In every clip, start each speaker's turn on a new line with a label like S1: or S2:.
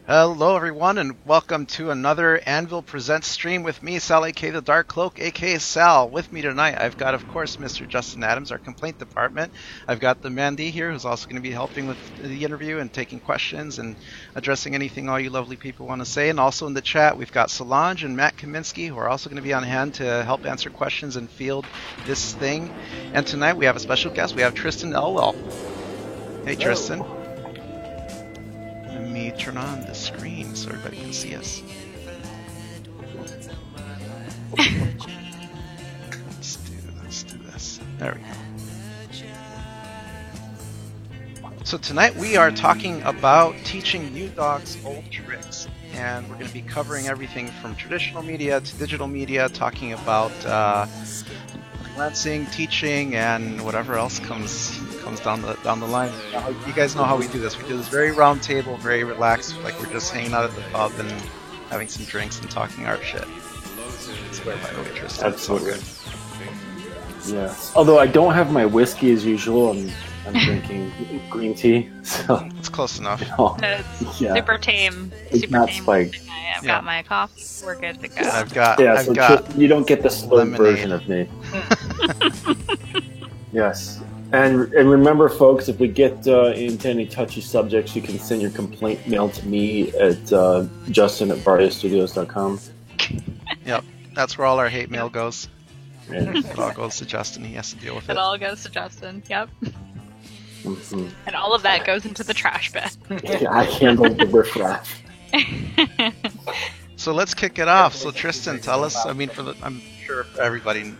S1: Hello, everyone, and welcome to another Anvil Presents stream with me, Sal, aka the Dark Cloak, aka Sal. With me tonight, I've got, of course, Mr. Justin Adams, our complaint department. I've got the Mandy here, who's also going to be helping with the interview and taking questions and addressing anything all you lovely people want to say. And also in the chat, we've got Solange and Matt Kaminsky, who are also going to be on hand to help answer questions and field this thing. And tonight, we have a special guest. We have Tristan Elwell. Hey,
S2: Hello.
S1: Tristan. Let me turn on the screen so everybody can see us. Let's do this. There we go. So tonight we are talking about teaching new dogs old tricks, and we're going to be covering everything from traditional media to digital media, talking about lancing, teaching, and whatever else comes down the line. You guys know how we do this. We do this very round table, very relaxed, like we're just hanging out at the pub and having some drinks and talking our shit. Swear by the way, Tristan.
S2: Absolutely. Yes. Although I don't have my whiskey as usual, I'm drinking green tea, so
S1: It's close enough.
S3: It's super tame.
S2: It's
S3: Super
S2: not
S3: tame.
S2: spiked.
S3: I've got my coffee. We're good to go.
S1: I've got
S2: you don't get the slow
S1: lemonade.
S2: version of me. Yes. And remember, folks, if we get into any touchy subjects, you can send your complaint mail to me at justin@barriostudios.com.
S1: Yep, that's where all our hate mail goes.
S2: And,
S1: It all goes to Justin. He has to deal with
S3: It
S1: it.
S3: all goes to Justin. Yep.
S2: mhm.
S3: And all of that goes into the trash bin.
S2: I handle the riffraff.
S1: So let's kick it off. So Tristan, tell us. I mean, I'm sure everybody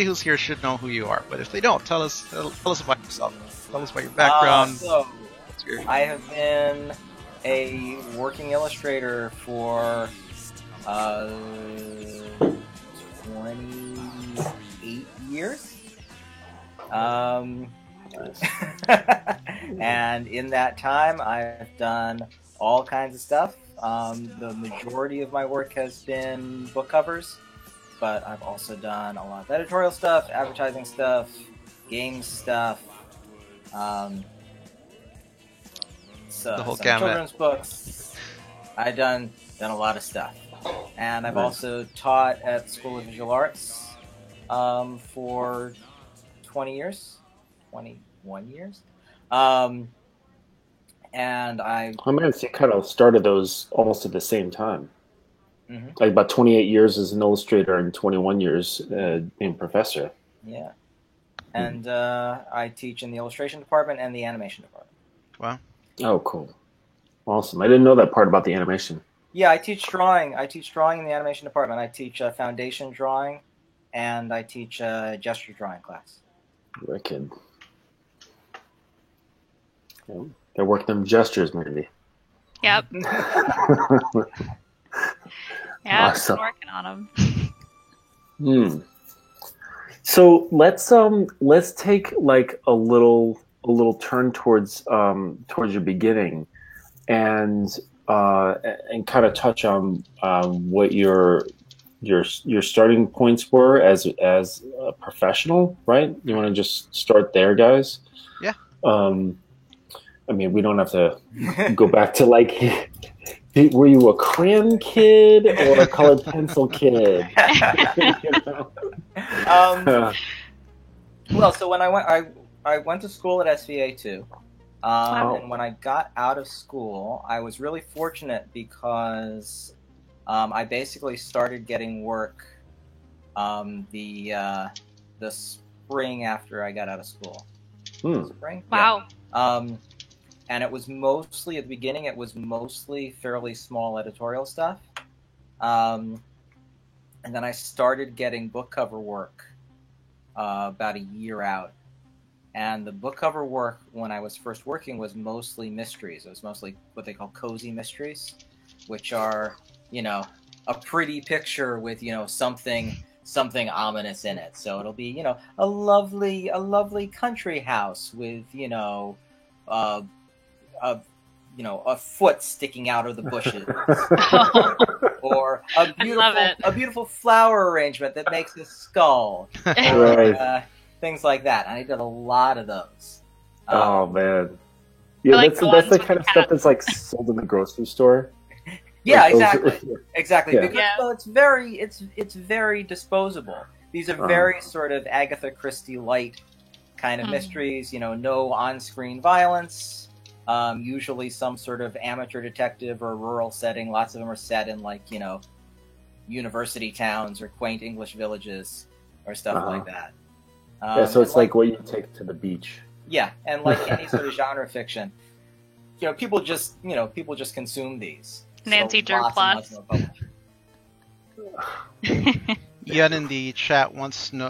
S1: who's here should know who you are. But if they don't, tell us about yourself. Tell us about your background.
S4: I have been a working illustrator for 28 years. And in that time, I've done all kinds of stuff. The majority of my work has been book covers, but I've also done a lot of editorial stuff, advertising stuff, game stuff,
S1: The whole
S4: some
S1: gamut.
S4: children's books. I've done a lot of stuff, and I've
S2: Nice.
S4: also taught at the School of Visual Arts for 21 years. And I
S2: Oh man, so you kind of started those almost at the same time.
S4: Mhm.
S2: Like about 28 years as an illustrator and 21 years being professor.
S4: Yeah. And I teach in the illustration department and the animation department.
S1: Wow.
S2: Oh, cool. Awesome. I didn't know that part about the animation.
S4: Yeah, I teach drawing. I teach drawing in the animation department. I teach foundation drawing, and I teach gesture drawing class.
S2: Wicked. Yeah, they're working them gestures, maybe.
S3: Yep. Yeah,
S2: Awesome.
S3: I'm working on them.
S2: So let's take like a little turn towards your beginning, and kind of touch on what your starting points were as a professional, right? You want to just start there, guys?
S1: Yeah.
S2: I mean, we don't have to go back to like, were you a crayon kid or a colored pencil kid? You know?
S4: Well, so when I went to school at SVA too, and when I got out of school, I was really fortunate because I basically started getting work the spring after I got out of school. Spring?
S3: Wow.
S4: Yeah. And it was mostly, at the beginning, it was mostly fairly small editorial stuff. And then I started getting book cover work about a year out. And the book cover work when I was first working was mostly mysteries. It was mostly what they call cozy mysteries, which are, a pretty picture with, something ominous in it. So it'll be, a lovely country house with, a foot sticking out of the bushes, or a beautiful flower arrangement that makes a skull,
S2: Right.
S4: things like that. And I did a lot of those.
S2: Oh man, Yeah,
S3: like
S2: that's
S3: the
S2: that's
S3: ones
S2: the
S3: with
S2: kind
S3: the
S2: of stuff
S3: cats.
S2: that's like sold in the grocery store.
S4: Yeah,
S2: Like those-
S4: exactly. Exactly.
S2: Yeah.
S4: Because
S3: Yeah.
S4: well, it's very disposable. These are very sort of Agatha Christie light kind of
S3: Mhm.
S4: mysteries. No on-screen violence. Usually some sort of amateur detective or rural setting. Lots of them are set in university towns or quaint English villages or stuff
S2: Uh-huh.
S4: like that.
S2: Yeah, so
S4: and
S2: it's like what you take to the beach.
S4: yeah, and like any sort of genre fiction, people just consume these.
S3: Nancy Drew
S4: lots and
S3: plus.
S4: lots more published.
S1: Ian in the chat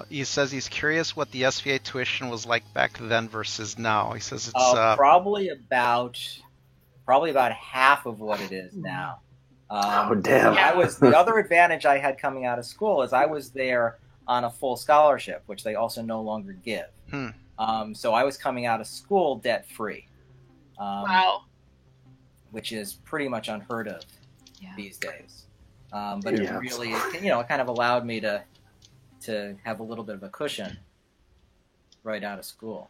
S1: he says he's curious what the SVA tuition was like back then versus now. He says it's
S4: probably about half of what it is now.
S2: Oh, damn.
S4: So the other advantage I had coming out of school is I was there on a full scholarship, which they also no longer give. So I was coming out of school debt free.
S3: Wow.
S4: Which is pretty much unheard of these days. But it
S2: Yeah.
S4: really, it kind of allowed me to have a little bit of a cushion right out of school.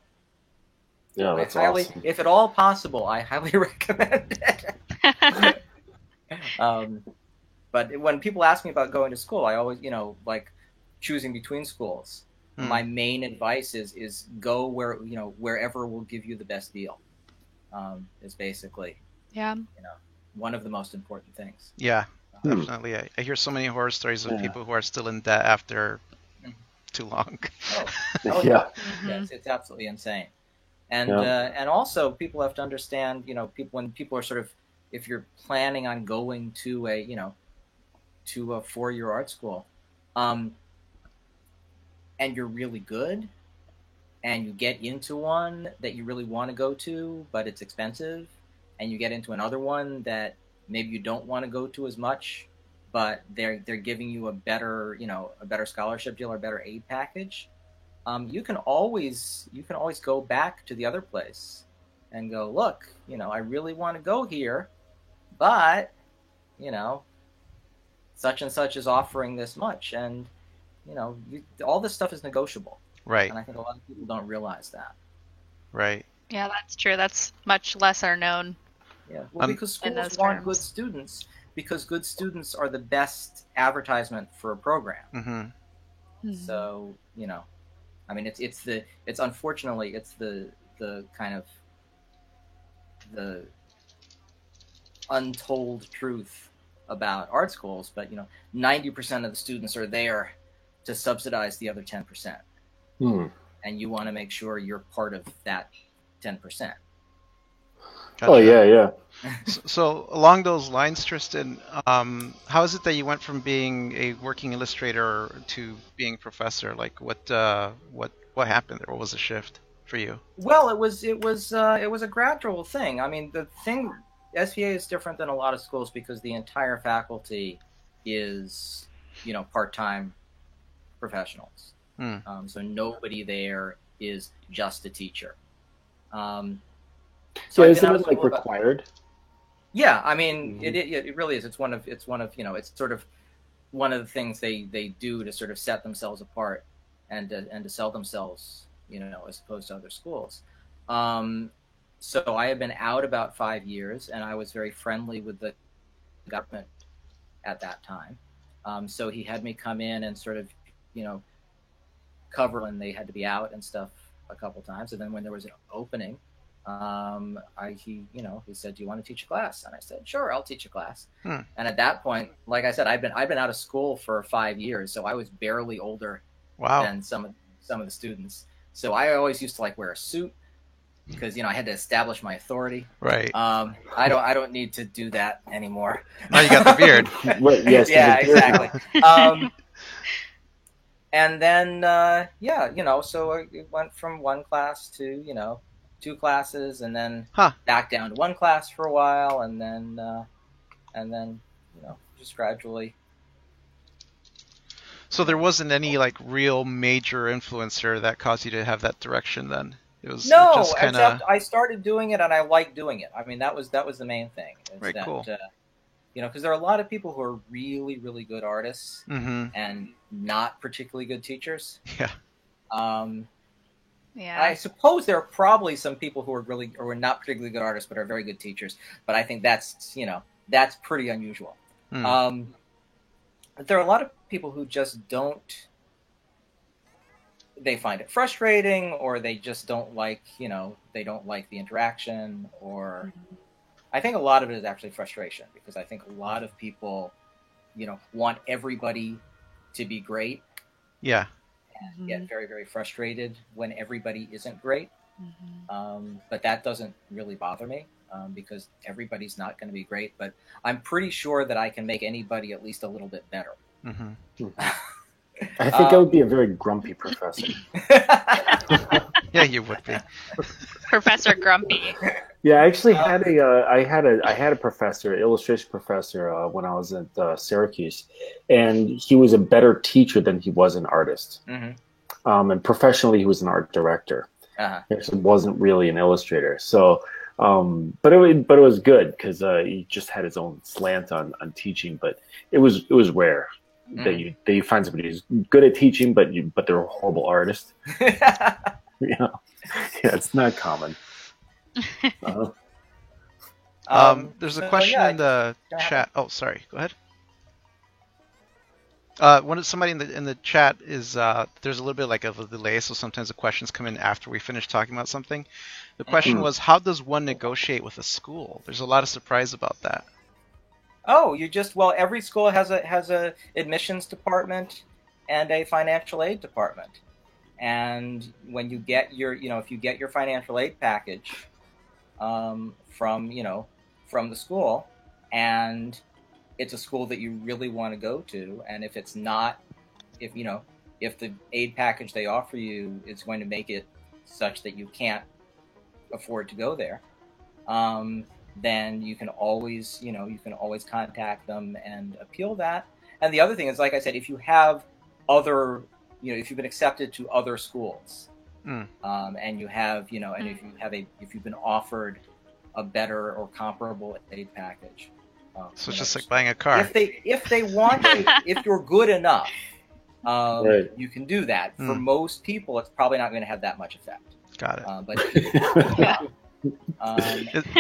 S2: Yeah, that's awesome.
S4: If at all possible, I highly recommend it. But when people ask me about going to school, I always, like choosing between schools. My main advice is go wherever will give you the best deal. Is basically one of the most important things.
S1: Yeah, definitely. I hear so many horror stories of people who are still in debt after too long.
S4: Oh
S2: Yeah.
S4: Yes, it's absolutely insane. And and also people have to understand, when people are sort of, if you're planning on going to a 4-year art school, and you're really good, and you get into one that you really want to go to, but it's expensive, and you get into another one that maybe you don't want to go to as much, but they're giving you a better scholarship deal or better aid package. You can always go back to the other place and go, look, I really want to go here, but such and such is offering this much, and all this stuff is negotiable.
S1: Right.
S4: And I think a lot of people don't realize that.
S1: Right.
S3: Yeah, that's true. That's much lesser known.
S4: Yeah. Well, because schools want good students, because good students are the best advertisement for a program.
S1: Mm-hmm.
S4: So, I mean, unfortunately, it's the kind of the untold truth about art schools, but 90% of the students are there to subsidize the other 10%. And you want to make sure you're part of that 10%.
S1: Gotcha.
S2: Oh yeah.
S1: So along those lines, Tristan, how is it that you went from being a working illustrator to being a professor? Like, what happened there? What was the shift for you?
S4: Well, it was a gradual thing. I mean, the thing, SVA is different than a lot of schools because the entire faculty is, part-time professionals. So nobody there is just a teacher.
S2: So isn't it like required?
S4: Yeah, I mean, it really is. It's one of it's sort of one of the things they do to sort of set themselves apart and to sell themselves, as opposed to other schools. So I had been out about 5 years, and I was very friendly with the government at that time. So he had me come in and sort of, cover when they had to be out and stuff a couple times. And then when there was an opening, he said, "Do you want to teach a class?" And I said, "Sure, I'll teach a class." And at that point, like I said, I've been out of school for 5 years, so I was barely older than some of the students. So I always used to wear a suit because I had to establish my authority.
S1: Right.
S4: I don't need to do that anymore.
S1: Now you got the beard.
S2: Yes.
S4: Yeah, exactly. And then so it went from one class to 2 classes, and then back down to 1 class for a while, and then just gradually.
S1: So there wasn't any real major influencer that caused you to have that direction then? It was just kind of...
S4: except I started doing it and I liked doing it. I mean, that was the main thing.
S1: Very cool.
S4: Because there are a lot of people who are really, really good artists
S1: Mm-hmm.
S4: and not particularly good teachers.
S1: Yeah.
S3: Yeah.
S4: I suppose there are probably some people who are not particularly good artists, but are very good teachers. But I think that's pretty unusual. But there are a lot of people who just don't. They find it frustrating, or they just don't like, they don't like the interaction, or I think a lot of it is actually frustration, because I think a lot of people, want everybody to be great.
S1: Yeah.
S4: And get very, very frustrated when everybody isn't great. But that doesn't really bother me, because everybody's not going to be great. But I'm pretty sure that I can make anybody at least a little bit better.
S2: I think I would be a very grumpy professor.
S1: Yeah, you would be.
S3: Professor Grumpy.
S2: Yeah, I actually had I had a professor, illustration professor, when I was at Syracuse, and he was a better teacher than he was an artist. And professionally, he was an art director. He actually wasn't really an illustrator. So, but it was good because he just had his own slant on teaching. But it was rare that you find somebody who's good at teaching, but they're a horrible artist. Yeah, it's not common.
S1: There's a question in the chat. Oh, sorry. Go ahead. Somebody in the chat is there's a little bit of a delay, so sometimes the questions come in after we finish talking about something. The question was, how does one negotiate with a school? There's a lot of surprise about that.
S4: Oh, every school has a admissions department and a financial aid department. And when you get if you get your financial aid package from the school, and it's a school that you really want to go to, and if it's not, if the aid package they offer you is going to make it such that you can't afford to go there, then you can always contact them and appeal that. And the other thing is, like I said, if you have other, if you've been accepted to other schools, and you have, and if you've been offered a better or comparable aid package.
S1: So it's just like buying a car.
S4: If they want you, if you're good enough,
S2: right.
S4: You can do that. For most people, it's probably not going to have that much effect.
S1: Got it.
S4: But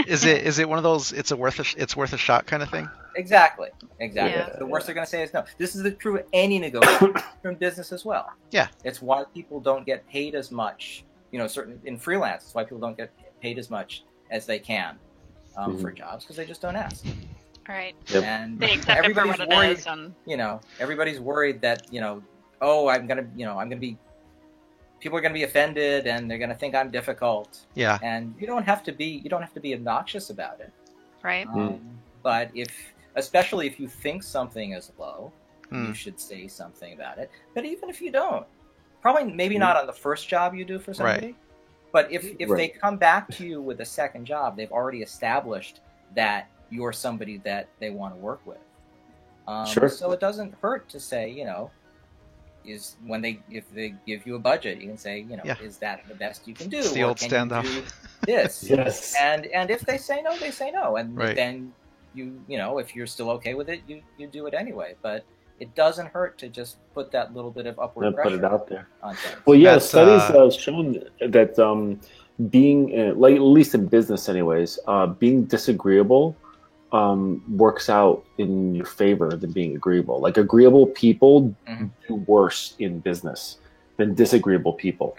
S1: is it one of those it's worth a shot kind of thing?
S4: Exactly.
S3: Yeah.
S4: The worst they're going to say is no. This is true of any negotiation from business as well.
S1: Yeah.
S4: It's why people don't get paid as much. Certain in freelance, it's why people don't get paid as much as they can for jobs, because they just don't ask.
S3: Right.
S2: Yep.
S4: And
S3: They accept it for what it
S4: worried,
S3: is. And...
S4: everybody's worried that I'm gonna be. People are gonna be offended, and they're gonna think I'm difficult.
S1: Yeah.
S4: And you don't have to be obnoxious about it.
S3: Right.
S4: But especially if you think something is low, you should say something about it. But even if you don't, maybe not on the first job you do for somebody.
S1: Right.
S4: But if they come back to you with a second job, they've already established that you're somebody that they want to work with.
S2: Sure.
S4: So it doesn't hurt to say, if they give you a budget, you can say, is that the best you can do?
S1: It's the old standoff.
S4: This.
S2: Yes.
S4: And if they say no, they say no. And
S1: right.
S4: then if you're still okay with it, you do it anyway. But it doesn't hurt to just put that little bit of upward pressure.
S2: Put it out there.
S4: On things.
S2: Well, yeah,
S1: That's,
S2: studies have shown that being, at least in business anyways, being disagreeable works out in your favor than being agreeable. Like, agreeable people do worse in business than disagreeable people.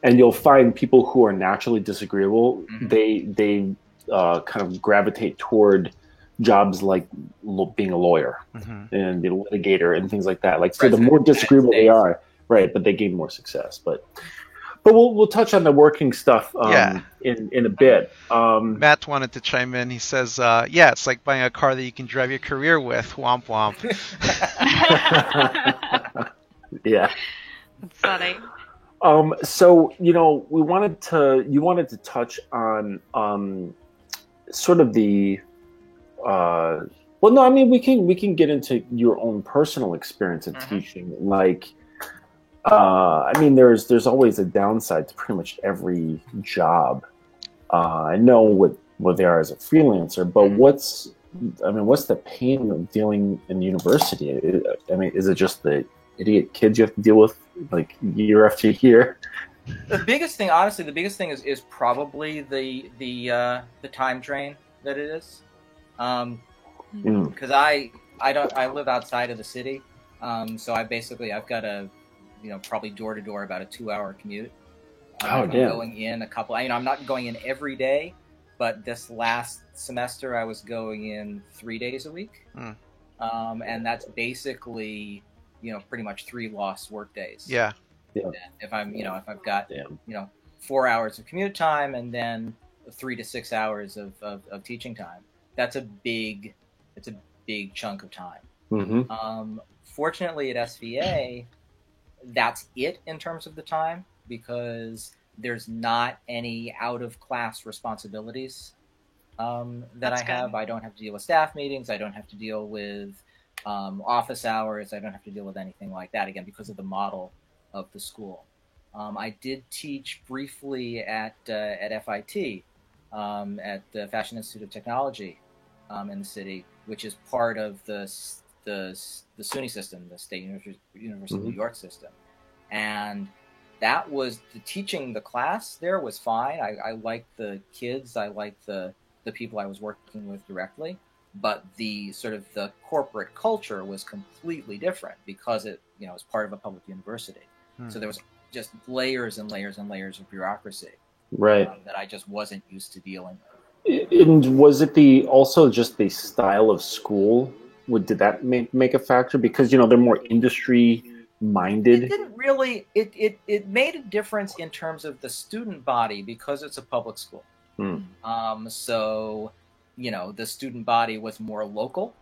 S2: And you'll find people who are naturally disagreeable, they kind of gravitate toward jobs like being a lawyer and a litigator and things like that. Like, so the more disagreeable they are, right, but they gain more success. But we'll touch on the working stuff in a bit.
S1: Matt wanted to chime in. He says, it's like buying a car that you can drive your career with. Womp womp.
S2: Yeah.
S3: That's funny.
S2: So, you wanted to touch on sort of the we can get into your own personal experience in teaching. Like, there's always a downside to pretty much every job. I know what they are as a freelancer, but what's the pain of dealing in university? Is it just the idiot kids you have to deal with, like, year after year?
S4: The biggest thing, honestly, is probably the time drain that it is. Because I live outside of the city, so I've got a, probably door to door about a 2-hour commute. I'm going in a couple. I'm not going in every day, but this last semester I was going in 3 days a week, and that's basically pretty much 3 lost work days.
S1: Yeah.
S4: If I've got 4 hours of commute time and then 3 to 6 hours of teaching time, it's a big chunk of time. Fortunately at SVA, that's it in terms of the time, because there's not any out of class responsibilities that
S3: That's
S4: I have.
S3: good.
S4: I don't have to deal with staff meetings. I don't have to deal with office hours. I don't have to deal with anything like that, again, because of the model of the school. I did teach briefly at FIT, at the Fashion Institute of Technology in the city, which is part of the SUNY system, the State University of New York system. And that was teaching the class there was fine. I liked the kids. I liked the people I was working with directly. But the sort of the corporate culture was completely different because it was part of a public university. So there was just layers and layers and layers of bureaucracy,
S2: right?
S4: That I just wasn't used to dealing with.
S2: And was it also just the style of school? Did that make a factor? Because they're more industry minded.
S4: It didn't really. It made a difference in terms of the student body because it's a public school. So the student body was more local,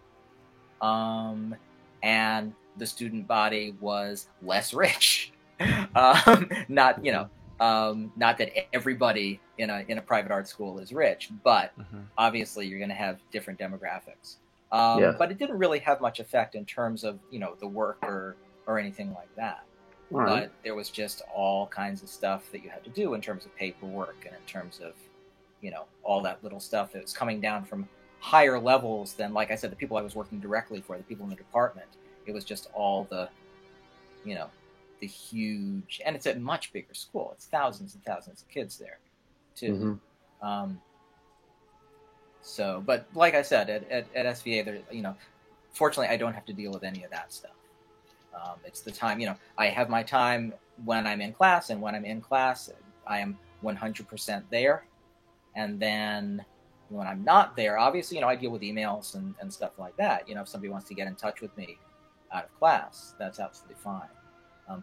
S4: and the student body was less rich. Not that everybody in a private art school is rich, but obviously you're going to have different demographics. But it didn't really have much effect in terms of the work or anything like that. But there was just all kinds of stuff that you had to do in terms of paperwork and in terms of all that little stuff that was coming down from higher levels than, like I said, the people I was working directly for, the people in the department. It was just all the the huge, and it's a much bigger school. It's thousands and thousands of kids there, too. So, but like I said, at SVA, there, fortunately, I don't have to deal with any of that stuff. It's the time, I have my time when I'm in class, and when I'm in class, I am 100% there. And then when I'm not there, obviously, I deal with emails and stuff like that. If somebody wants to get in touch with me out of class, that's absolutely fine.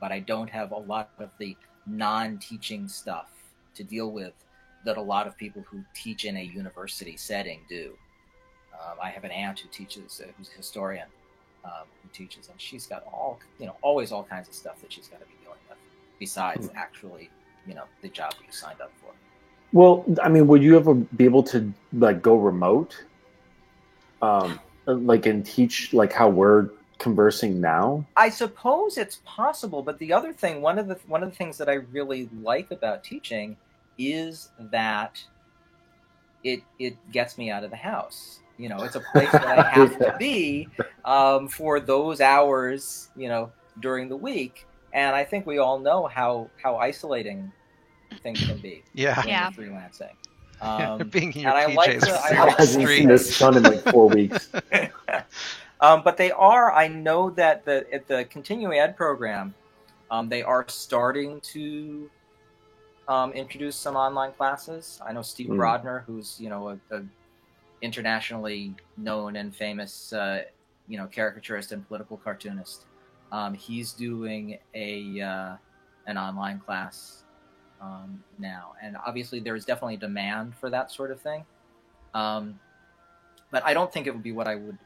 S4: But I don't have a lot of the non-teaching stuff to deal with that a lot of people who teach in a university setting do. I have an aunt who teaches, who's a historian, who teaches, and she's got always all kinds of stuff that she's got to be dealing with besides actually, the job that you signed up for.
S2: Well, I mean, would you ever be able to go remote, and teach how we're conversing now?
S4: I suppose it's possible, but the other thing, one of the things that I really like about teaching is that it gets me out of the house. It's a place that I have to be for those hours, during the week. And I think we all know how isolating things can be.
S3: Yeah.
S4: When you're freelancing.
S1: Being in your
S4: and
S1: PJs
S2: I hasn't seen the sun in 4 weeks.
S4: But they are. I know that at the continuing ed program, they are starting to introduce some online classes. I know Steve Brodner, who's a internationally known and famous caricaturist and political cartoonist. He's doing an online class now, and obviously there is definitely demand for that sort of thing. But I don't think it would be what I would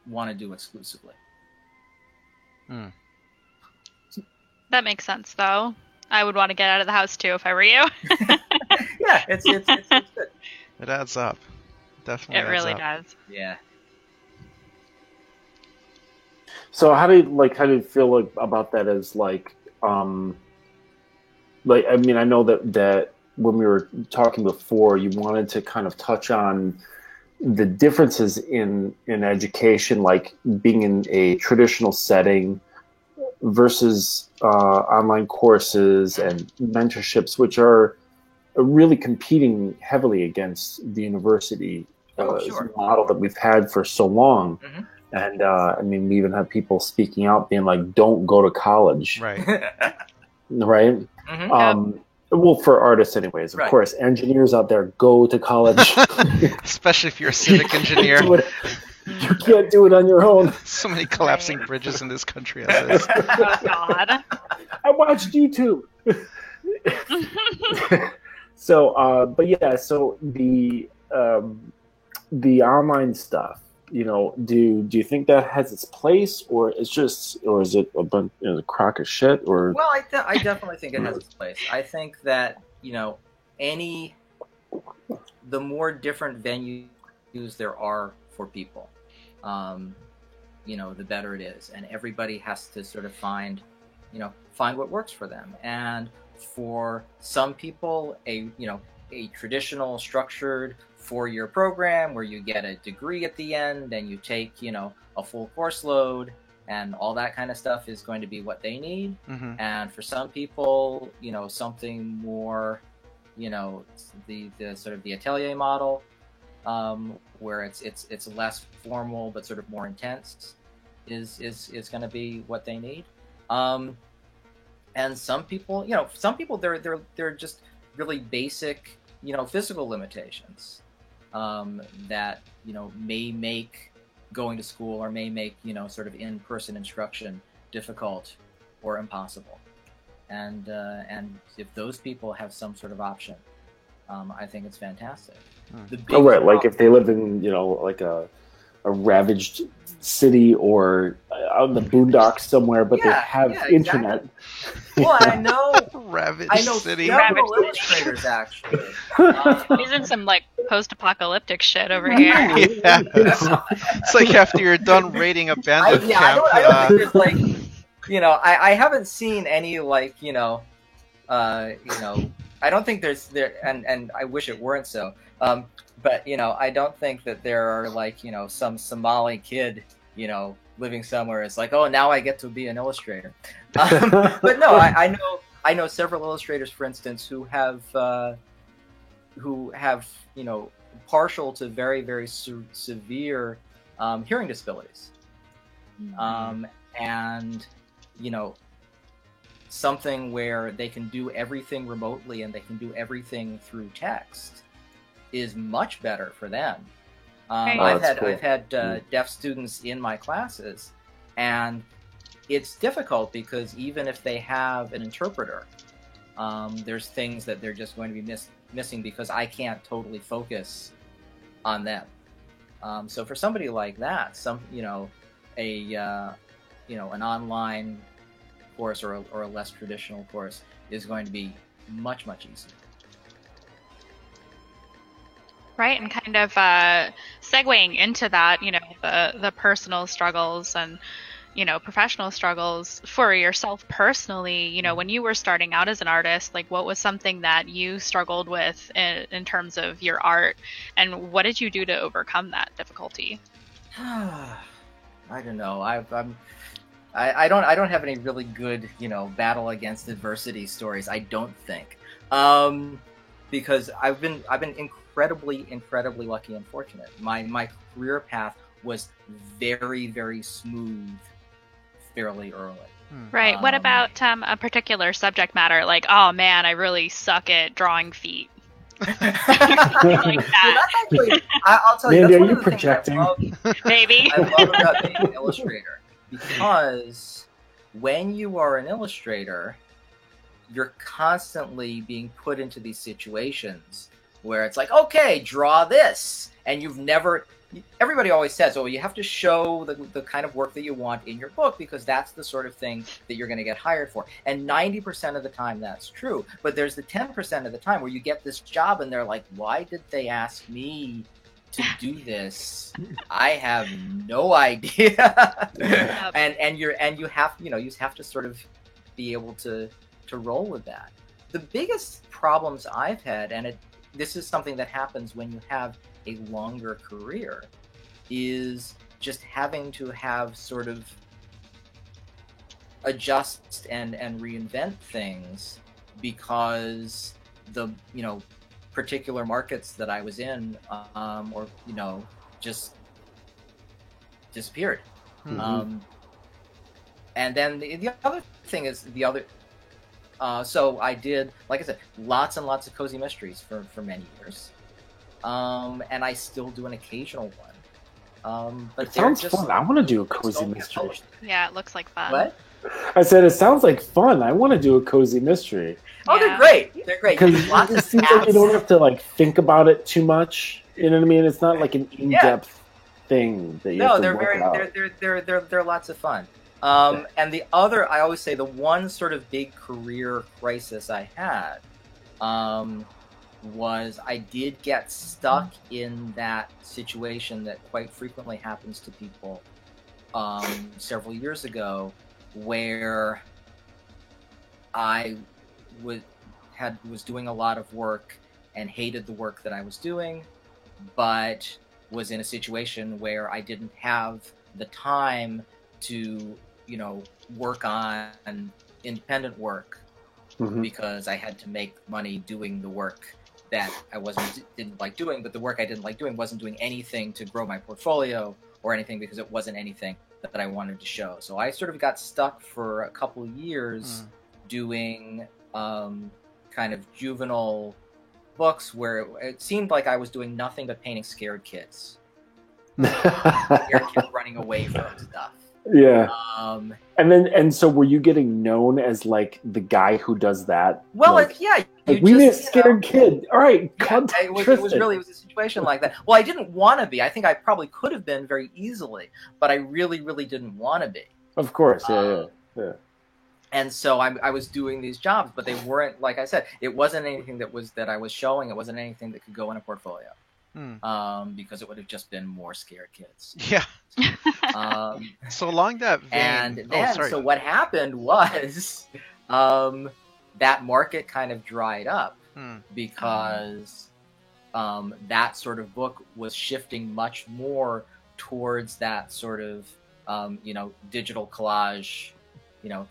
S4: want to do exclusively.
S3: That makes sense, though. I would want to get out of the house too if I were you.
S4: Yeah, it's good.
S1: It adds up. Definitely.
S3: It really does.
S4: Yeah.
S2: So how do you feel about that as I mean, I know that when we were talking before, you wanted to kind of touch on the differences in education, like being in a traditional setting versus online courses and mentorships, which are really competing heavily against the university model that we've had for so long.
S4: Mm-hmm.
S2: And I mean, we even have people speaking out, being like, "Don't go to college."
S1: Right.
S2: Right.
S4: Mm-hmm.
S2: Well, for artists, anyways. Of course, engineers out there, go to college.
S1: Especially if you're a civic engineer.
S2: You can't do it on your own.
S1: So many collapsing bridges in this country as is.
S3: Oh God.
S2: I watched YouTube. So, but yeah, so the online stuff, you know, do you think that has its place, or is it a bunch, you know, the crock of shit? Or
S4: Well, I definitely think it has its place. I think that, you know, the more different venues there are for people, you know, the better it is, and everybody has to sort of find what works for them. And for some people, a traditional structured 4-year program where you get a degree at the end and you take, you know, a full course load and all that kind of stuff is going to be what they need.
S1: Mm-hmm.
S4: And for some people, you know, something more, you know, the sort of the atelier model, where it's less formal but sort of more intense, is going to be what they need. And some people, they're just really basic, you know, physical limitations that, you know, may make going to school or may make, you know, sort of in-person instruction difficult or impossible. And if those people have some sort of option, I think it's fantastic.
S2: Oh, right. Like if they live in, you know, like a ravaged city or out in the boondocks somewhere, but they have internet.
S4: Well, I know
S1: city.
S4: several illustrators actually.
S3: He's in some like post-apocalyptic shit over here.
S1: Yeah. It's like after you're done raiding a bandit camp.
S4: I don't think there's like, you know, I haven't seen any like, you know, I don't think and I wish it weren't so. But, you know, I don't think that there are like, you know, some Somali kid, you know, living somewhere. It's like, oh, now I get to be an illustrator. But no, I know several illustrators, for instance, who have, you know, partial to very, very severe hearing disabilities. And, you know, something where they can do everything remotely and they can do everything through text is much better for them. I've had deaf students in my classes, and it's difficult because even if they have an interpreter, there's things that they're just going to be missing because I can't totally focus on them. So for somebody like that, an online course or a less traditional course is going to be much easier.
S3: Right, and kind of segueing into that, you know, the personal struggles and, you know, professional struggles for yourself personally, you know, when you were starting out as an artist, like what was something that you struggled with in terms of your art, and what did you do to overcome that difficulty?
S4: I don't know. I don't have any really good, you know, battle against adversity stories. I don't think, because I've been incredibly lucky and fortunate. My career path was very, very smooth fairly early.
S3: Right. What about a particular subject matter? Like, oh man, I really suck at drawing feet. Like that.
S4: Well, actually, I'll tell you.
S2: Mandy,
S4: that's one
S2: are you
S4: of the things
S2: projecting?
S3: Maybe.
S4: I love about being an illustrator, because when you are an illustrator, you're constantly being put into these situations where it's like, okay, draw this, and everybody always says, oh, you have to show the kind of work that you want in your book because that's the sort of thing that you're going to get hired for. And 90% of the time that's true, but there's the 10% of the time where you get this job and they're like, why did they ask me to do this? I have no idea. and you have to sort of be able to roll with that. The biggest problems I've had, and this is something that happens when you have a longer career, is just having to have sort of adjust and reinvent things because the particular markets that I was in or just disappeared.
S2: Mhm.
S4: And then the other thing is so I did, like I said, lots and lots of cozy mysteries for many years, and I still do an occasional one. But
S2: It
S4: they're
S2: sounds
S4: just
S2: fun. I want to do a cozy
S4: don't get
S2: mystery.
S4: published.
S3: Yeah, it looks like fun.
S4: What?
S2: I said it sounds like fun. I want to do a cozy mystery
S4: Oh,
S3: Yeah.
S4: they're great. They're great.
S2: because
S4: Lots
S2: it
S4: of
S2: seems like you don't
S4: tabs.
S2: have to like think about it too much. You know what I mean? It's not like an in-depth thing that you have
S4: No,
S2: to
S4: they're
S2: work
S4: very
S2: out.
S4: they're lots of fun. And the other, I always say, the one sort of big career crisis I had was I did get stuck in that situation that quite frequently happens to people several years ago, where I was doing a lot of work and hated the work that I was doing, but was in a situation where I didn't have the time to, work on independent work
S2: Mhm.
S4: because I had to make money doing the work that I didn't like doing, but the work I didn't like doing wasn't doing anything to grow my portfolio or anything because it wasn't anything that I wanted to show. So I sort of got stuck for a couple of years doing kind of juvenile books where it seemed like I was doing nothing but painting scared kids. Scared kids running away from stuff.
S2: Yeah.
S4: Um,
S2: And so were you getting known as like the guy who does that?
S4: well,
S2: like,
S4: yeah.
S2: like, we need a scared kid. All right,
S4: Yeah,
S2: contact
S4: it was
S2: Tristan.
S4: a situation like that. Well, I didn't want to be. I think I probably could have been very easily, but I really, really didn't want to be.
S2: Of course, yeah.
S4: And so I was doing these jobs, but they weren't, like I said, it wasn't anything that I was showing. It wasn't anything that could go in a portfolio, because it would have just been more scared kids.
S1: Yeah.
S4: Um,
S1: So along that vein,
S4: and then, so what happened was that market kind of dried up because that sort of book was shifting much more towards that sort of digital collage.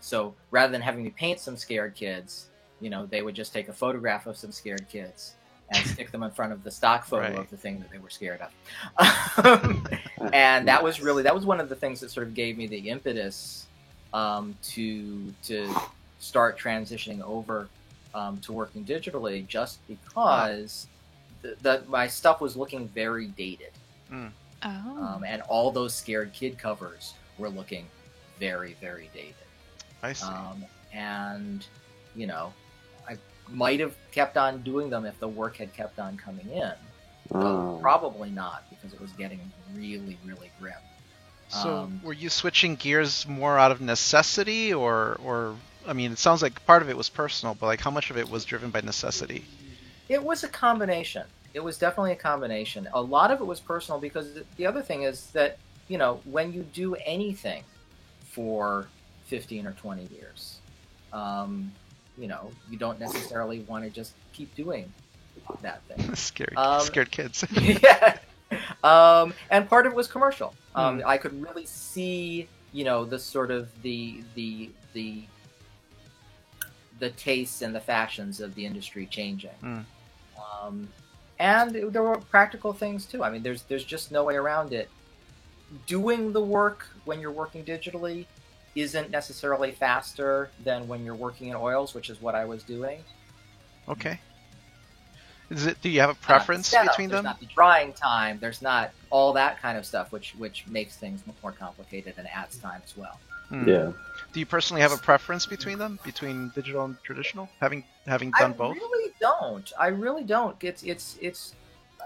S4: So rather than having me paint some scared kids, they would just take a photograph of some scared kids and stick them in front of the stock photo of the thing that they were scared of. And that was one of the things that sort of gave me the impetus to start transitioning over to working digitally, just because my stuff was looking very dated. And all those scared kid covers were looking very, very dated.
S1: I see.
S4: And I might have kept on doing them if the work had kept on coming in. But probably not, because it was getting really, really grim.
S1: So were you switching gears more out of necessity, or I mean, it sounds like part of it was personal, but like how much of it was driven by necessity?
S4: It was a combination. It was definitely a combination. A lot of it was personal because the other thing is that, when you do anything for 15 or 20 years, you don't necessarily want to just keep doing that thing.
S1: Scared kids.
S4: Yeah. And part of it was commercial. I could really see, the sort of the tastes and the fashions of the industry changing. And there were practical things too. I mean, there's just no way around it. Doing the work when you're working digitally isn't necessarily faster than when you're working in oils, which is what I was doing.
S1: Okay. Do you have a preference between them?
S4: There's not the drying time. There's not all that kind of stuff, which makes things more complicated and adds time as well.
S2: Yeah.
S1: Do you personally have a preference between them, between digital and traditional, having done both?
S4: I really don't.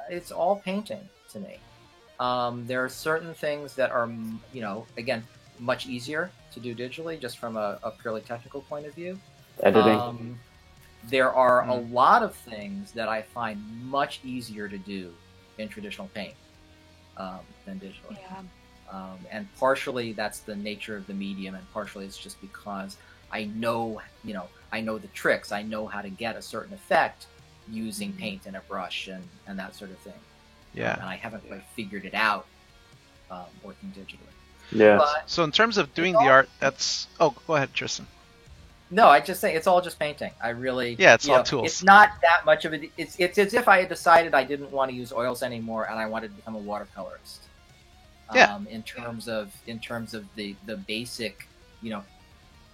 S4: It's all painting to me. There are certain things that are, again, much easier to do digitally, just from a purely technical point of view.
S2: Editing.
S4: There are a lot of things that I find much easier to do in traditional paint than digitally.
S3: Yeah.
S4: And partially that's the nature of the medium, and partially it's just because I know the tricks. I know how to get a certain effect using paint and a brush and that sort of thing.
S1: Yeah.
S4: And I haven't quite figured it out working digitally.
S2: Yeah.
S4: But
S1: So in terms of doing the art, that's... Oh, go ahead, Tristan.
S4: no, I just think it's all just painting. I really,
S1: Yeah, it's
S4: you
S1: all
S4: know,
S1: tools.
S4: It's not that much of it. It's as if I had decided I didn't want to use oils anymore, and I wanted to become a watercolorist.
S1: Yeah.
S4: In terms of the basic, you know,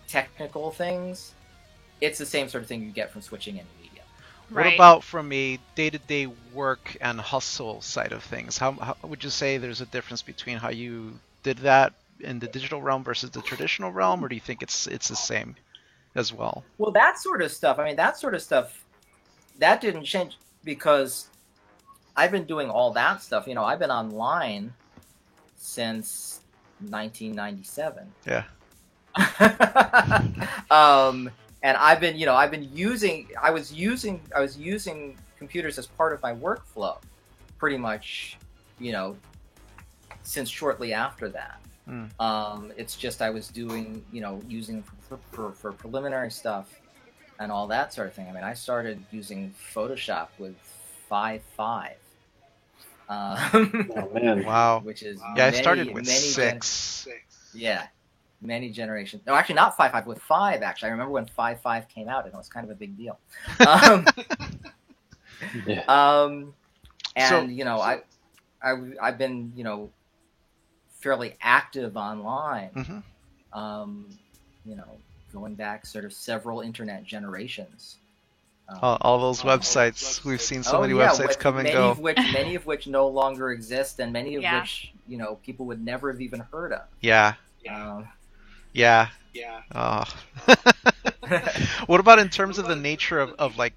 S4: technical things, it's the same sort of thing you get from switching any media.
S1: What
S3: Right.
S1: about from a day-to-day work and hustle side of things? How would you say there's a difference between how you did that in the digital realm versus the traditional realm, or do you think it's the same as well?
S4: Well, that sort of stuff. I mean, that sort of stuff that didn't change because I've been doing all that stuff. You know, I've been online since 1997.
S1: Yeah.
S4: And I've been, you know, I was using computers as part of my workflow pretty much, you know, since shortly after that. It's just I was doing, you know, using for preliminary stuff and all that sort of thing. I mean, I started using Photoshop with 5.5.
S2: Oh man.
S1: Wow.
S4: Which is
S1: Yeah, I
S4: many-
S1: started with
S4: many
S1: 6.
S4: Yeah, many generations. No, actually, not 5.5. With 5, actually, I remember when 5.5 came out, and it was kind of a big deal.
S2: Yeah.
S4: And you know, I've been, you know, fairly active online.
S1: Mhm.
S4: You know, going back sort of several internet generations.
S1: All those websites. We've seen so many
S4: yeah,
S1: websites
S4: with
S1: come and
S4: many
S1: go.
S4: many of which no longer exist, and many of
S3: Yeah.
S4: which, you know, people would never have even heard of.
S1: Yeah.
S4: Um,
S1: Yeah. Oh. What about in terms of the nature of like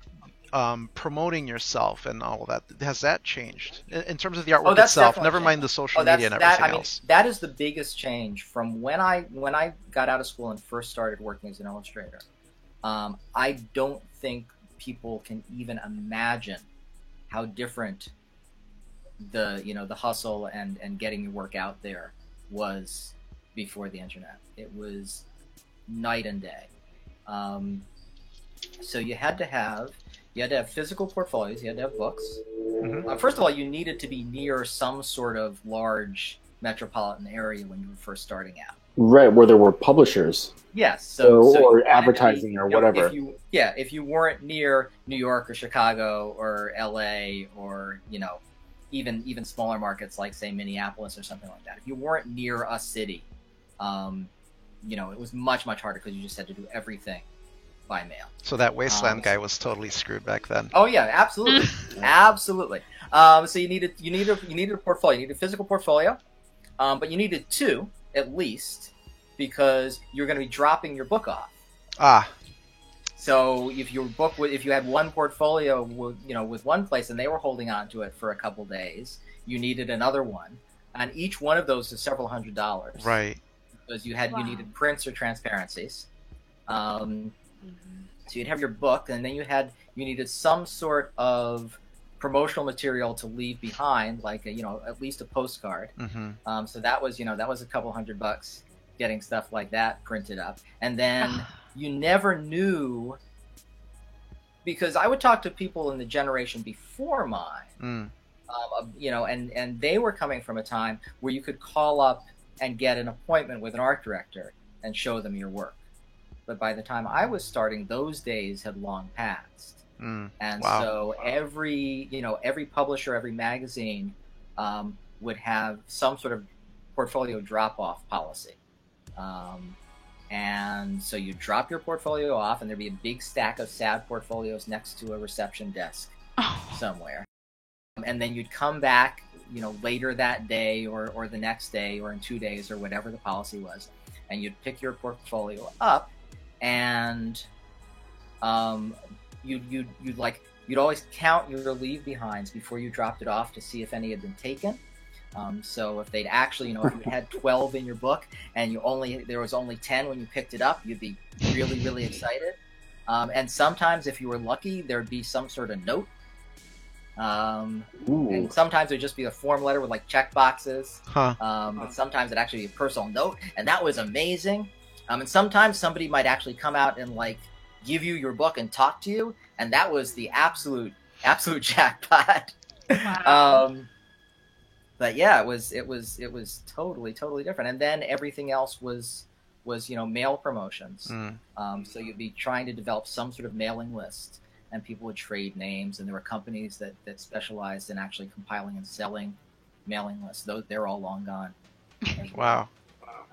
S1: promoting yourself and all of that? Has that changed in terms of the artwork
S4: that's
S1: itself?
S4: definitely
S1: Never
S4: changed.
S1: mind the social media and everything else.
S4: That is the biggest change from when I got out of school and first started working as an illustrator. I don't think people can even imagine how different the hustle and getting your work out there was before the internet. It was night and day. So you had to have physical portfolios. You had to have books. First of all, you needed to be near some sort of large metropolitan area when you were first starting out.
S2: Right, where there were publishers.
S4: Yes, so
S2: or
S4: you wanted to
S2: advertising or whatever.
S4: If you weren't near New York or Chicago or LA or, you know, even smaller markets like, say, Minneapolis or something like that, if you weren't near a city, you know, it was much harder because you just had to do everything by mail.
S1: So that Wasteland guy was totally screwed back then.
S4: Oh yeah, absolutely, absolutely. So you needed a portfolio. You needed a physical portfolio, but you needed 2 at least, because you're going to be dropping your book off. So if you had one portfolio with one place and they were holding on to it for a couple days, you needed another one, and each one of those is several $100s.
S1: Right.
S4: Because you needed prints or transparencies. So you'd have your book, and then you needed some sort of promotional material to leave behind, like at least a postcard. So that was a couple $100 getting stuff like that printed up, and then you never knew, because I would talk to people in the generation before mine, and they were coming from a time where you could call up and get an appointment with an art director and show them your work. But by the time I was starting, those days had long passed. And
S1: wow.
S4: So every publisher, every magazine would have some sort of portfolio drop-off policy. And so you drop your portfolio off, and there'd be a big stack of sad portfolios next to a reception desk somewhere. And then you'd come back, later that day or the next day or in 2 days or whatever the policy was, and you'd pick your portfolio up, and you'd always count your leave behinds before you dropped it off to see if any had been taken. So if they'd actually, if you had 12 in your book and there was only 10 when you picked it up, you'd be really, really excited. And sometimes, if you were lucky, there'd be some sort of note. And sometimes it'd just be a form letter with like check boxes. But sometimes it'd actually be a personal note, and that was amazing. And sometimes somebody might actually come out and give you your book and talk to you, and that was the absolute jackpot.
S3: Wow.
S4: But yeah, it was totally different. And then everything else was mail promotions. So you'd be trying to develop some sort of mailing list, and people would trade names, and there were companies that specialized in actually compiling and selling mailing lists. They're all long gone.
S1: Wow.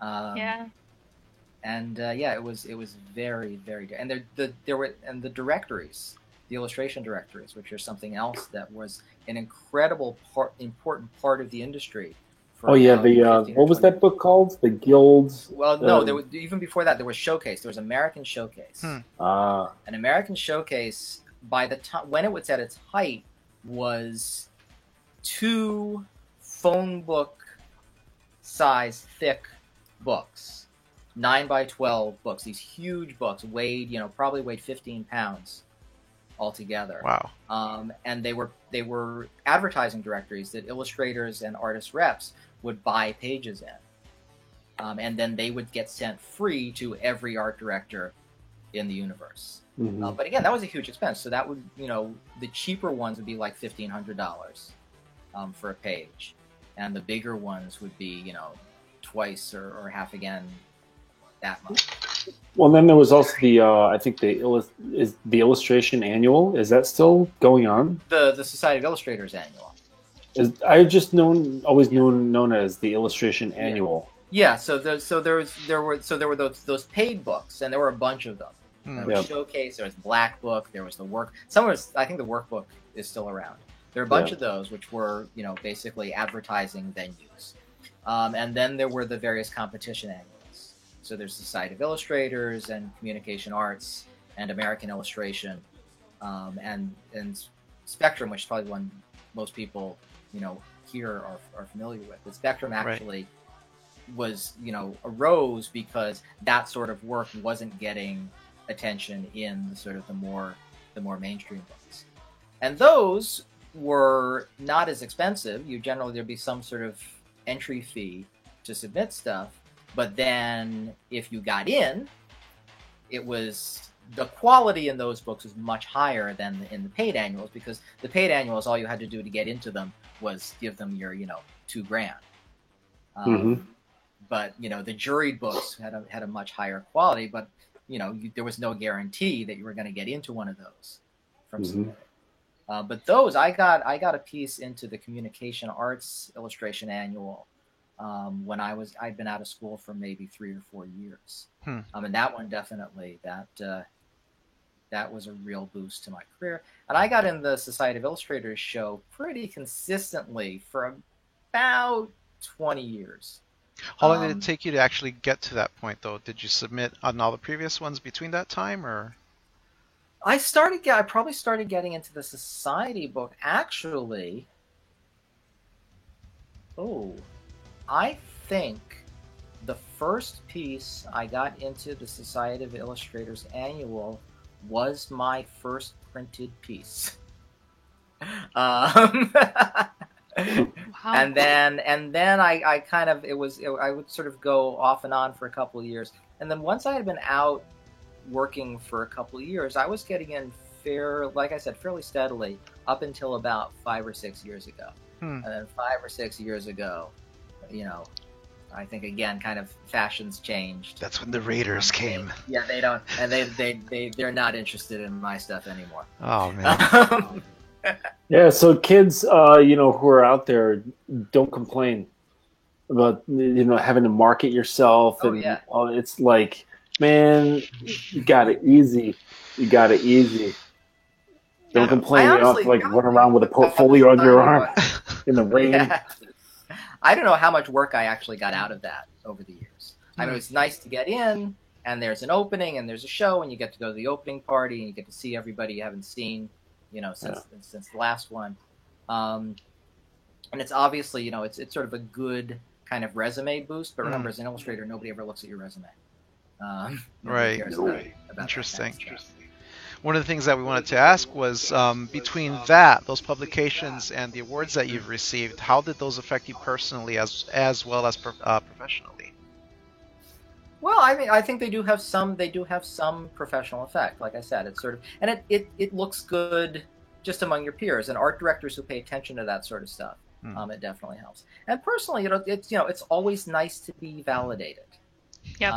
S3: Yeah.
S4: And it was very, very, and there were the directories, the illustration directories, which are something else that was an incredible important part of the industry.
S2: Oh yeah, what was that book called? The Guilds.
S4: Well, no, there was, even before that there was Showcase. There was American Showcase. An American Showcase, by the time when it was at its height, was 2 phone book size thick books. 9 by 12 books, these huge books probably weighed 15 pounds altogether.
S1: Wow.
S4: And they were advertising directories that illustrators and artist reps would buy pages in. And then they would get sent free to every art director in the universe. But again, that was a huge expense. So that would, the cheaper ones would be like $1,500 for a page. And the bigger ones would be, twice or half again that much.
S2: Well, then there was also the I think the Illustration Annual. Is that still going on?
S4: The Society of Illustrators Annual.
S2: I just always known as the Illustration Annual.
S4: Yeah. So there were those paid books, and there were a bunch of them. There was Showcase. There was Black Book. There was the Work. I think the Workbook is still around. There are a bunch of those, which were basically advertising venues, and then there were the various competition annuals. So there's Society of Illustrators and Communication Arts and American Illustration, and Spectrum, which is probably the one most people here are familiar with. But Spectrum actually was arose because that sort of work wasn't getting attention in the more mainstream books, and those were not as expensive. There'd be some sort of entry fee to submit stuff. But then, if you got in, the quality in those books was much higher than in the paid annuals, because the paid annuals, all you had to do to get into them was give them your, $2,000. But the juried books had a much higher quality, but there was no guarantee that you were going to get into one of those from submitting. But those, I got a piece into the Communication Arts Illustration Annual. When I'd been out of school for maybe 3 or 4 years. And that one definitely, that was a real boost to my career. And I got in the Society of Illustrators show pretty consistently for about 20 years.
S1: How long did it take you to actually get to that point, though? Did you submit on all the previous ones between that time, or?
S4: I probably started getting into the Society book, actually. I think the first piece I got into the Society of Illustrators Annual was my first printed piece.
S3: Wow.
S4: And then I kind of I would sort of go off and on for a couple of years, and then once I had been out working for a couple of years, I was getting in fairly steadily up until about 5 or 6 years ago. And then 5 or 6 years ago, I think again, kind of fashions changed.
S1: That's when the Raiders came.
S4: Yeah, they don't, and they're not interested in my stuff anymore.
S1: Oh man.
S2: Yeah, so kids, who are out there, don't complain about having to market yourself, and it's like, man, you got it easy. Don't complain. You don't have to run around with a portfolio on your arm in the rain.
S4: Yeah. I don't know how much work I actually got out of that over the years. I mean, it's nice to get in, and there's an opening, and there's a show, and you get to go to the opening party, and you get to see everybody you haven't seen, since the last one. And it's obviously, it's sort of a good kind of resume boost. But remember, as an illustrator, nobody ever looks at your resume.
S1: Right.
S4: About
S1: Interesting.
S4: That kind of stuff.
S1: One of the things that we wanted to ask was, between those publications, and the awards that you've received, how did those affect you personally as well as professionally?
S4: Well, I mean, I think they do have some professional effect. Like I said, it's sort of, and it looks good just among your peers and art directors who pay attention to that sort of stuff. It definitely helps. And personally, it's always nice to be validated.
S3: Yep.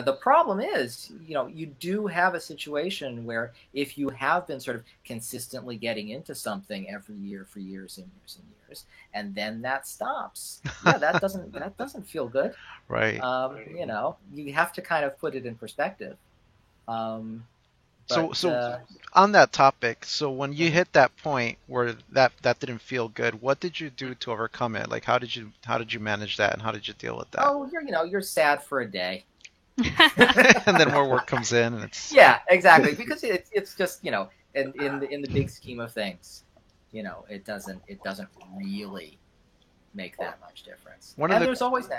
S4: The problem is, you do have a situation where if you have been sort of consistently getting into something every year for years and years and years, and then that stops, that doesn't feel good.
S1: Right.
S4: You have to kind of put it in perspective.
S1: So on that topic, so when you hit that point where that didn't feel good, what did you do to overcome it? Like, how did you manage that, and how did you deal with that?
S4: Oh, you're sad for a day.
S1: And then more work comes in, and it's
S4: exactly, because it's just in the big scheme of things, it doesn't really make that much difference. There's always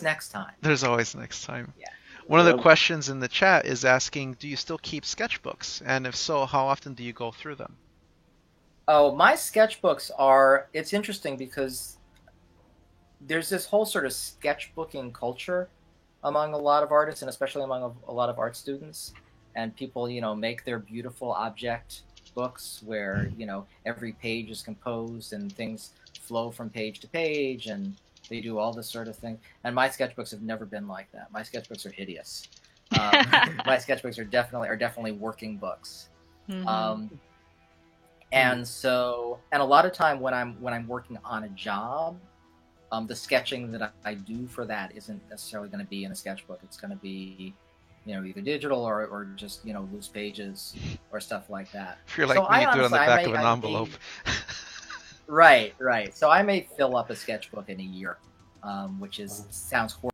S4: next time.
S1: There's always next time.
S4: Yeah.
S1: One of the questions in the chat is asking, do you still keep sketchbooks, and if so, how often do you go through them?
S4: Oh, my sketchbooks it's interesting because there's this whole sort of sketchbooking culture among a lot of artists, and especially among a lot of art students, and people make their beautiful object books where every page is composed and things flow from page to page, and they do all this sort of thing. And my sketchbooks have never been like that. My sketchbooks are hideous. My sketchbooks are definitely working books.
S3: Mm-hmm.
S4: And a lot of time when I'm working on a job, the sketching that I do for that isn't necessarily going to be in a sketchbook. It's going to be, either digital or just loose pages or stuff like that.
S1: If you're like me, you do it on the back of an envelope.
S4: Right. So I may fill up a sketchbook in a year, which sounds horrible.